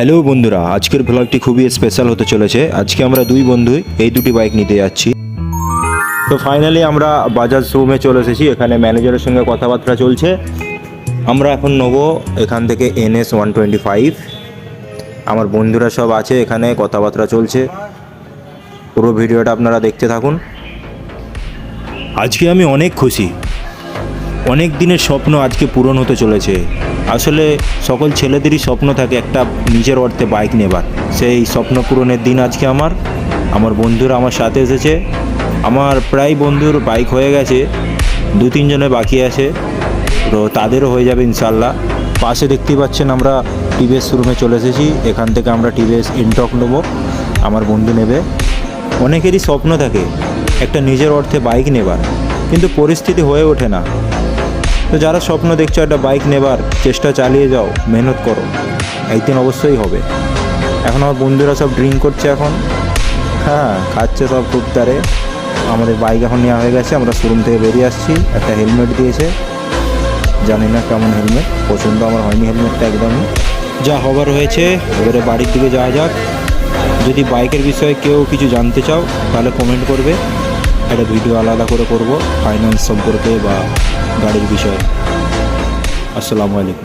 Hello বন্ধুরা, আজকের ব্লগটি খুবই স্পেশাল হতে চলেছে। আজকে আমরা দুই বন্ধু এই দুটি বাইক নিতে যাচ্ছি। তো ফাইনালি আমরা বাজাজ শোরুমে চলে এসেছি। এখানে ম্যানেজারের সঙ্গে কথাবার্তা চলছে। আমরা এখন নেবো এখান থেকে NS 125। আমার বন্ধুরা সব আছে, এখানে কথাবার্তা চলছে। পুরো ভিডিওটা আপনারা দেখতে থাকুন। আজকে আমি অনেক খুশি, অনেক দিনের স্বপ্ন আজকে পূরণ হতে চলেছে। আসলে সকল ছেলেদেরই স্বপ্ন থাকে একটা নিজের অর্থে বাইক নেবার। সেই স্বপ্ন পূরণের দিন আজকে আমার বন্ধুরা আমার সাথে এসেছে। আমার প্রায় বন্ধুর বাইক হয়ে গেছে, 2-3 জনের বাকি আছে, তো তাদেরও হয়ে যাবে ইনশাল্লাহ। পাশে দেখতেই পাচ্ছেন আমরা টিভিএস শোরুমে চলে এসেছি। এখান থেকে আমরা টিভিএস ইনটক নেবো, আমার বন্ধু নেবে। অনেকেরই স্বপ্ন থাকে একটা নিজের অর্থে বাইক নেবার, কিন্তু পরিস্থিতি হয়ে ওঠে না। তো যারা স্বপ্ন দেখছো একটা বাইক নেবার, চেষ্টা চালিয়ে যাও, মেহনত করো, একদিন অবশ্যই হবে। এখন আমার বন্ধুরা সব ড্রিঙ্ক করছে, এখন খাচ্ছে সব খুব তারে। আমাদের বাইক এখন নেওয়া হয়ে গেছে, আমরা শোরুম থেকে বেরিয়ে আসছি। একটা হেলমেট দিয়েছে, জানি না কেমন হেলমেট, পছন্দ আমার হয়নি হেলমেটটা একদমই। যা হবার হয়েছে, এবারে বাড়ির দিকে যাওয়া যাক। যদি বাইকের বিষয়ে কেউ কিছু জানতে চাও তাহলে কমেন্ট করবে, একটা ভিডিও আলাদা করে করব ফাইন্যান্স সম্পর্কে বা গাড়ির বিষয়ে। আসসালামু আলাইকুম।